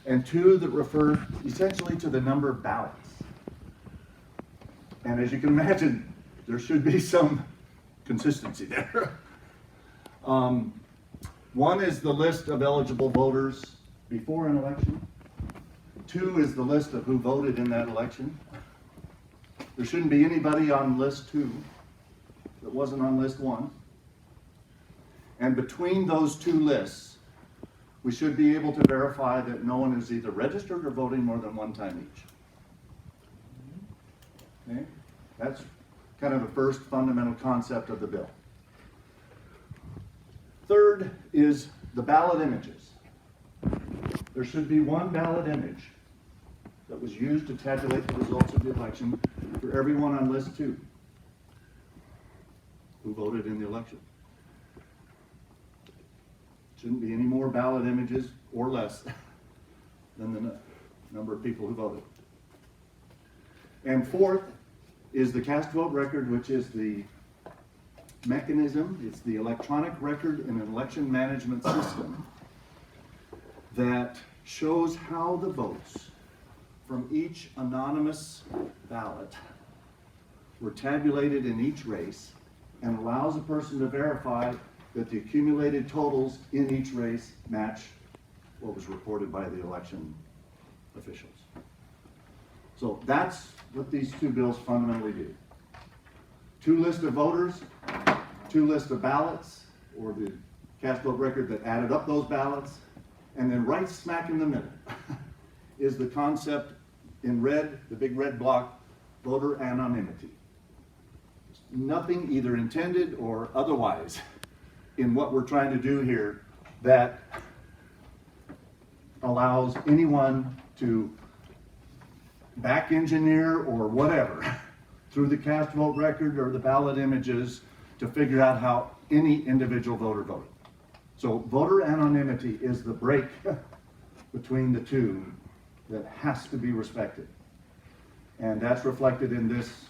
and 2 that refer essentially to the number of ballots. And as you can imagine, there should be some consistency there. 1 is the list of eligible voters before an election. 2 is the list of who voted in that election. There shouldn't be anybody on list 2 that wasn't on list 1. And between those 2 lists, we should be able to verify that no one is either registered or voting more than 1 time each. Okay? That's kind of the first fundamental concept of the bill. Third is the ballot images. There should be 1 ballot image that was used to tabulate the results of the election for everyone on list 2 who voted in the election. Shouldn't be any more ballot images or less than the number of people who voted. And fourth is the cast vote record, which is the mechanism, it's the electronic record in an election management system that shows how the votes from each anonymous ballot were tabulated in each race and allows a person to verify that the accumulated totals in each race match what was reported by the election officials. So that's what these 2 bills fundamentally do. 2 lists of voters, 2 lists of ballots, or the cast vote record that added up those ballots, and then right smack in the middle is the concept in red, the big red block, voter anonymity. Nothing either intended or otherwise in what we're trying to do here that allows anyone to back engineer or whatever through the cast vote record or the ballot images to figure out how any individual voter voted. So voter anonymity is the break between the 2 that has to be respected. And that's reflected in this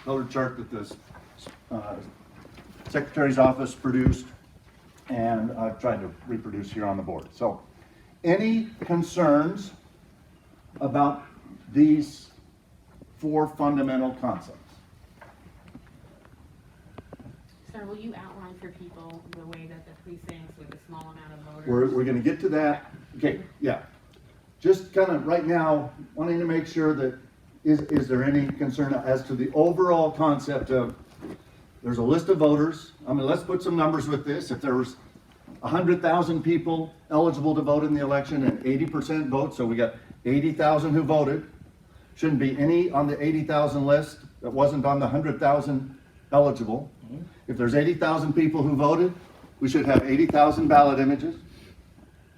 color chart that the Secretary's office produced, and I've tried to reproduce here on the board. So any concerns about these 4 fundamental concepts? Sir, will you outline for people the way that the precincts with a small amount of voters? We're going to get to that. Okay, yeah. Just kind of right now, wanting to make sure that is there any concern as to the overall concept of there's a list of voters. I mean, let's put some numbers with this. If there was 100,000 people eligible to vote in the election and 80% vote, so we got 80,000 who voted. Shouldn't be any on the 80,000 list that wasn't on the 100,000 eligible. If there's 80,000 people who voted, we should have 80,000 ballot images.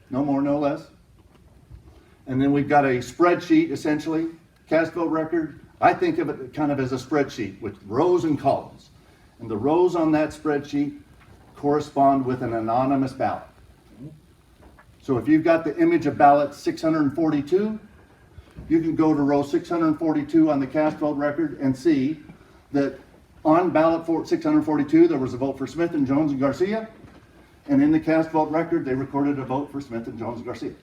No more, no less. And then we've got a spreadsheet, essentially, cast vote record. I think of it kind of as a spreadsheet with rows and columns. And the rows on that spreadsheet correspond with an anonymous ballot. So if you've got the image of ballot 642, you can go to row 642 on the cast vote record and see that on ballot 642 there was a vote for Smith and Jones and Garcia, and in the cast vote record they recorded a vote for Smith and Jones and Garcia.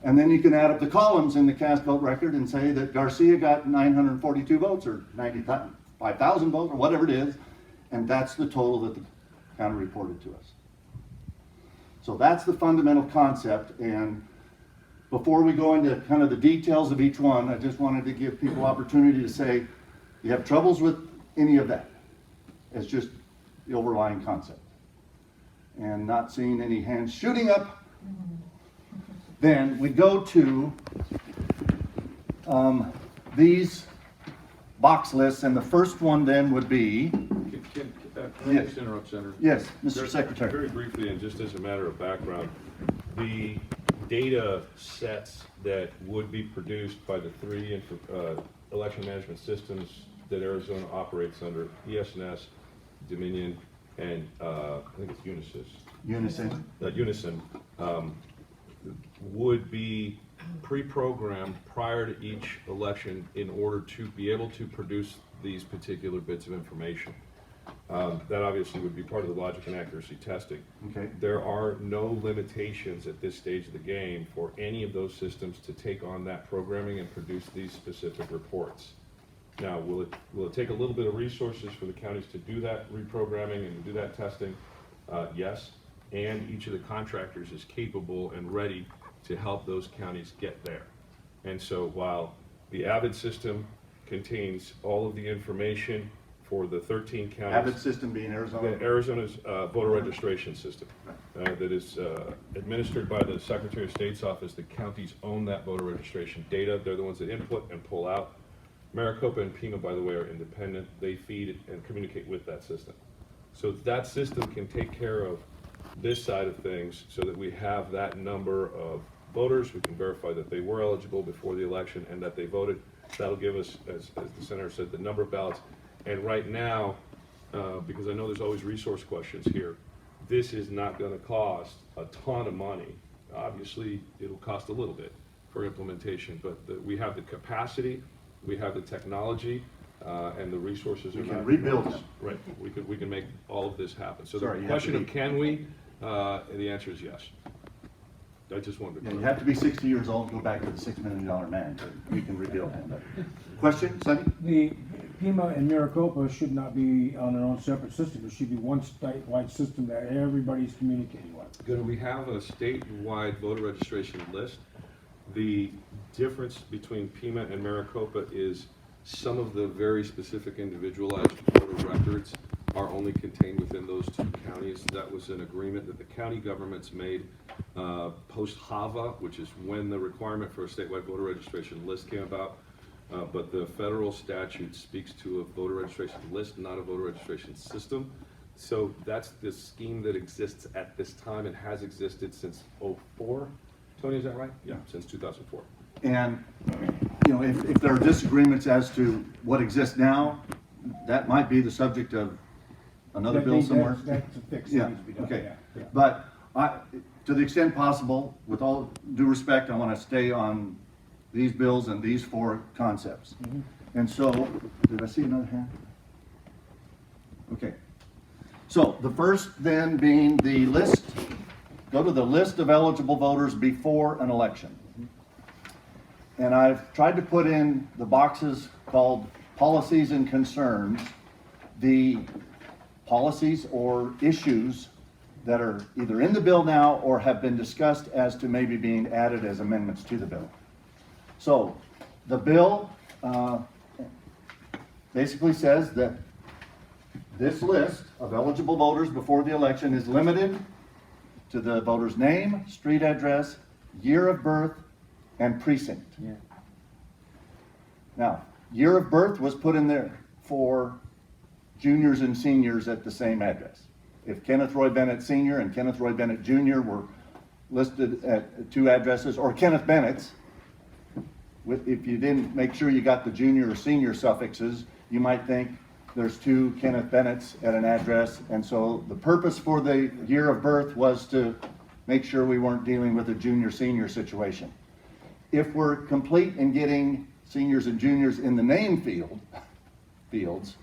And then you can add up the columns in the cast vote record and say that Garcia got 942 votes or 95,000 votes or whatever it is, and that's the total that the county reported to us. So that's the fundamental concept, and before we go into kind of the details of each one, I just wanted to give people opportunity to say, you have troubles with any of that? It's just the overlying concept. And not seeing any hands shooting up, then we go to these box lists, and the first one then would be... Can I just interrupt, Senator? Yes, Mr. Secretary. Very briefly, and just as a matter of background, the data sets that would be produced by the 3 election management systems that Arizona operates under, ES&S, Dominion, and I think it's Unison. Unison, would be pre-programmed prior to each election in order to be able to produce these particular bits of information. That obviously would be part of the logic and accuracy testing. Okay. There are no limitations at this stage of the game for any of those systems to take on that programming and produce these specific reports. Now, will it take a little bit of resources for the counties to do that reprogramming and to do that testing? Yes, and each of the contractors is capable and ready to help those counties get there. And so while the Avid system contains all of the information for the 13 counties. Avid system being Arizona? Arizona's voter registration system that is administered by the Secretary of State's office. The counties own that voter registration data. They're the ones that input and pull out. Maricopa and Pima, by the way, are independent. They feed and communicate with that system. So that system can take care of this side of things so that we have that number of voters. We can verify that they were eligible before the election and that they voted. That'll give us, as the senator said, the number of ballots. And right now, because I know there's always resource questions here, this is not going to cost a ton of money. Obviously, it'll cost a little bit for implementation, but we have the capacity, we have the technology, and the resources. We are can not rebuild enormous. them. Right, we can make all of this happen. So Sorry, the you have to question of be- can we, the answer is yes. I just wanted to. Yeah, you have to be 60 years old and go back to the $6 million man, but we can rebuild him. Question, Sonny? The Pima and Maricopa should not be on their own separate system. It should be one statewide system that everybody's communicating with. Good, we have a statewide voter registration list. The difference between Pima and Maricopa is some of the very specific individualized voter records are only contained within those two counties. That was an agreement that the county governments made post-HAVA, which is when the requirement for a statewide voter registration list came about. But the federal statute speaks to a voter registration list, not a voter registration system. So that's the scheme that exists at this time and has existed since '04. Tony, is that right? Yeah, since 2004. And, you know, if there are disagreements as to what exists now, that might be the subject of another bill somewhere. That's a fix Yeah, that needs to be done, okay. yeah. But to the extent possible, with all due respect, I want to stay on these bills and these four concepts. And so, did I see another hand? Okay. So the first then being the list, go to the list of eligible voters before an election. And I've tried to put in the boxes called policies and concerns, the policies or issues that are either in the bill now or have been discussed as to maybe being added as amendments to the bill. So the bill basically says that this list of eligible voters before the election is limited to the voter's name, street address, year of birth, and precinct. Yeah. Now, year of birth was put in there for juniors and seniors at the same address. If Kenneth Roy Bennett Sr. and Kenneth Roy Bennett Jr. were listed at two addresses, or Kenneth Bennett's, if you didn't make sure you got the junior or senior suffixes, you might think there's two Kenneth Bennett's at an address. And so the purpose for the year of birth was to make sure we weren't dealing with a junior-senior situation. If we're complete in getting seniors and juniors in the name fields,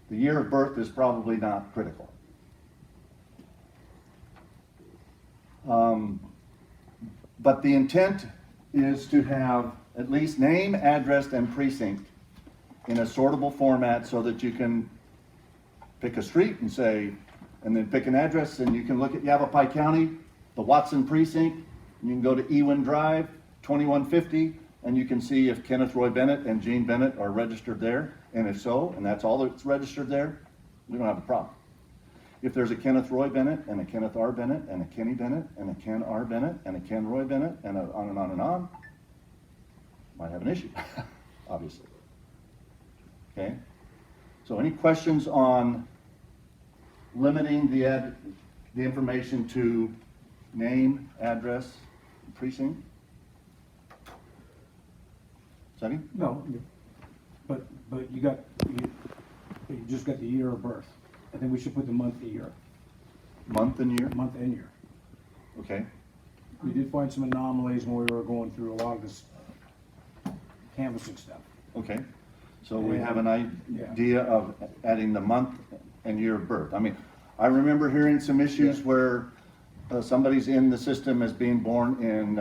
the year of birth is probably not critical. But the intent is to have at least name, address, and precinct in a sortable format so that you can pick a street and say, and then pick an address, and you can look at Yavapai County, the Watson precinct, and you can go to Ewin Drive, 2150, and you can see if Kenneth Roy Bennett and Jean Bennett are registered there, and if so, and that's all that's registered there, we don't have a problem. If there's a Kenneth Roy Bennett, and a Kenneth R. Bennett, and a Kenny Bennett, and a Ken R. Bennett, and a Ken Roy Bennett, and on and on and on, might have an issue, obviously. Okay? So any questions on limiting the information to name, address, precinct? Sonny? No, but you just got the year of birth. I think we should put the month and year. Month and year? Month and year. Okay. We did find some anomalies when we were going through a lot of this canvassing stuff. Okay. So we have an Yeah. idea of adding the month and year of birth. I mean, I remember hearing some issues where somebody's in the system as being born in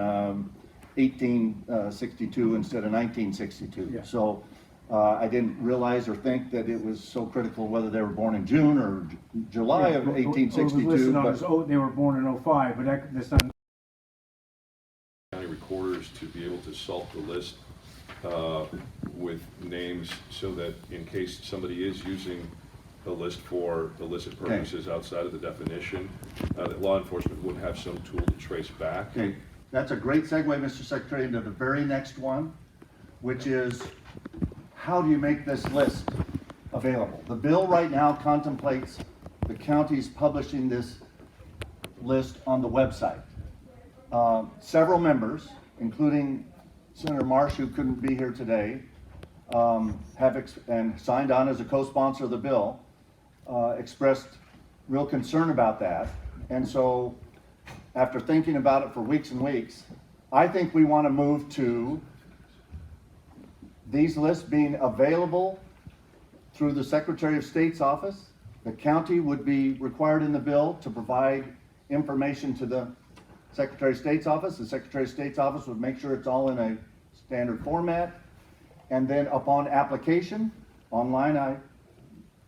1862 instead of 1962. Yeah. So I didn't realize or think that it was so critical whether they were born in June or July of It was 1862. listed on But as, they were born in '05, but that's not. County recorders to be able to salt the list with names so that in case somebody is using the list for illicit purposes outside of the definition, that law enforcement would have some tool to trace back. Okay, that's a great segue, Mr. Secretary, into the very next one, which is how do you make this list available? The bill right now contemplates the counties publishing this list on the website. Several members, including Senator Marsh, who couldn't be here today, and signed on as a co-sponsor of the bill, expressed real concern about that. And so, after thinking about it for weeks and weeks, I think we want to move to these lists being available through the Secretary of State's office. The county would be required in the bill to provide information to the Secretary of State's office. The Secretary of State's office would make sure it's all in a standard format. And then upon application, online I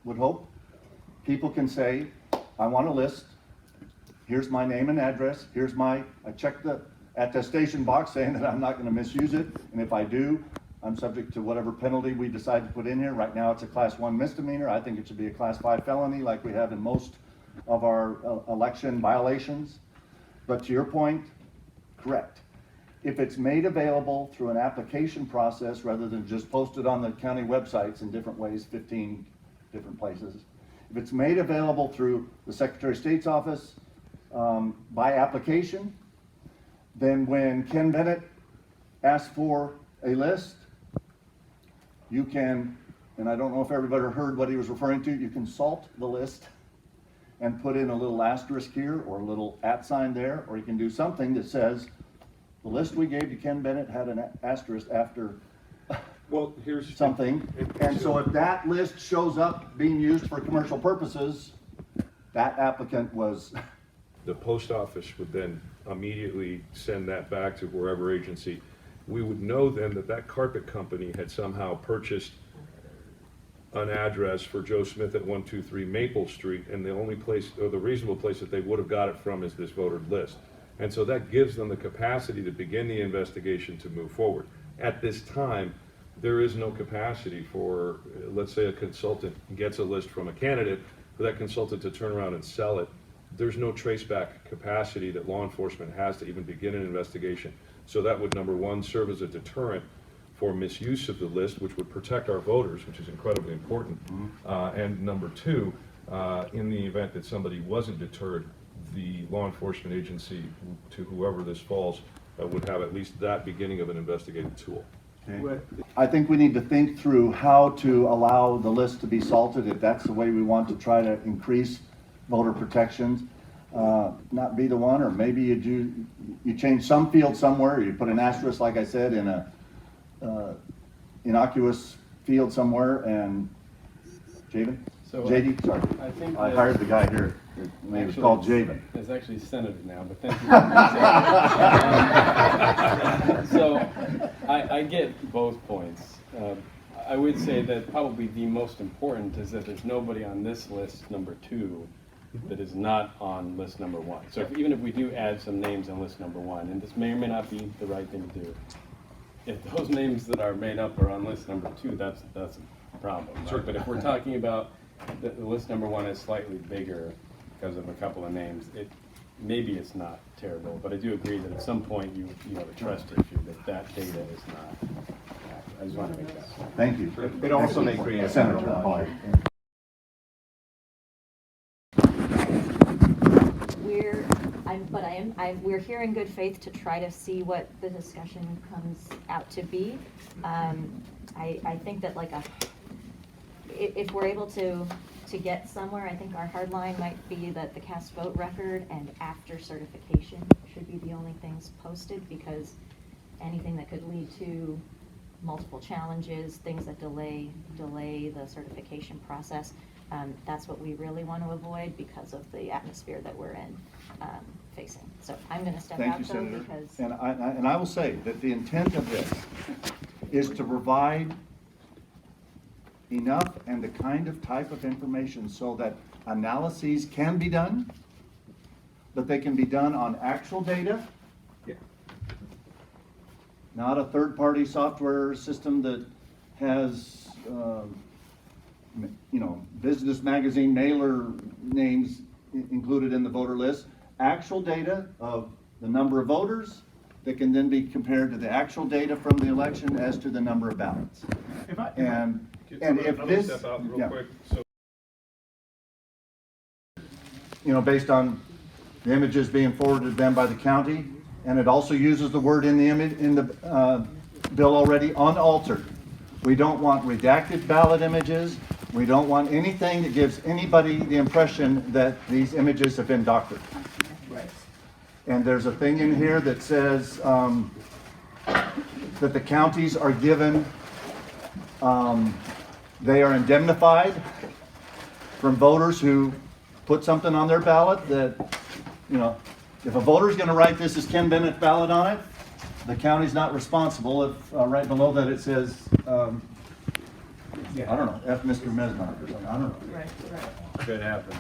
would hope, people can say, I want a list. Here's my name and address. I check the attestation box saying that I'm not going to misuse it. And if I do, I'm subject to whatever penalty we decide to put in here. Right now it's a class 1 misdemeanor. I think it should be a class 5 felony like we have in most of our election violations. But to your point, correct. If it's made available through an application process rather than just posted on the county websites in different ways, 15 different places, if it's made available through the Secretary of State's office by application, then when Ken Bennett asks for a list, you can, and I don't know if everybody heard what he was referring to, you can salt the list and put in a little asterisk here or a little @ sign there, or you can do something that says, the list we gave to Ken Bennett had an asterisk after Well, here's something. And so if that list shows up being used for commercial purposes, that applicant was, the post office would then immediately send that back to wherever agency. We would know then that that carpet company had somehow purchased an address for Joe Smith at 123 Maple Street, and the only place, or the reasonable place that they would have got it from is this voter list. And so that gives them the capacity to begin the investigation to move forward. At this time, there is no capacity for, let's say a consultant gets a list from a candidate, for that consultant to turn around and sell it. There's no traceback capacity that law enforcement has to even begin an investigation. So that would, number one, serve as a deterrent for misuse of the list, which would protect our voters, which is incredibly important. And number two, in the event that somebody wasn't deterred, the law enforcement agency, to whoever this falls, would have at least that beginning of an investigative tool. okay. I think we need to think through how to allow the list to be salted if that's the way we want to try to increase voter protections. Not be the one, or maybe you change some field somewhere, you put an asterisk, like I said, in a innocuous field somewhere, and Javen? So, JD, sorry. I think I that- hired the guy here, his name was called Javen. It's actually Senator now, but thank you. So, I get both points. I would say that probably the most important is that there's nobody on this list, number 2, that is not on list number 1. So even if we do add some names on list number 1, and this may or may not be the right thing to do, if those names that are made up are on list number 2, that's a problem. Right? But if we're talking about the list number 1 is slightly bigger because of a couple of names, maybe it's not terrible, but I do agree that at some point you have a trust issue that data is not accurate. I just want to make that point. Thank you. It also may create Senator. We're here in good faith to try to see what the discussion comes out to be. I think that if we're able to get somewhere, I think our hard line might be that the cast vote record and after certification should be the only things posted, because anything that could lead to multiple challenges, things that delay the certification process, That's what we really want to avoid because of the atmosphere that we're in, facing. So I'm gonna step Thank out you, though Senator. because. And I will say that the intent of this is to provide enough and the kind of type of information so that analyses can be done, but they can be done on actual data. Not a third-party software system that has, business magazine mailer names included in the voter list. Actual data of the number of voters that can then be compared to the actual data from the election as to the number of ballots. And if I'm gonna this, step out real yeah, quick. So based on the images being forwarded to them by the county, and it also uses the word in the image, in the bill already, unaltered. We don't want redacted ballot images. We don't want anything that gives anybody the impression that these images have been doctored. And there's a thing in here that says that the counties are given, they are indemnified from voters who put something on their ballot that, if a voter's gonna write this as Ken Bennett ballot on it, the county's not responsible if, right below that it says, I don't know, F Mr. Mesnard or something, I don't know. Could happen.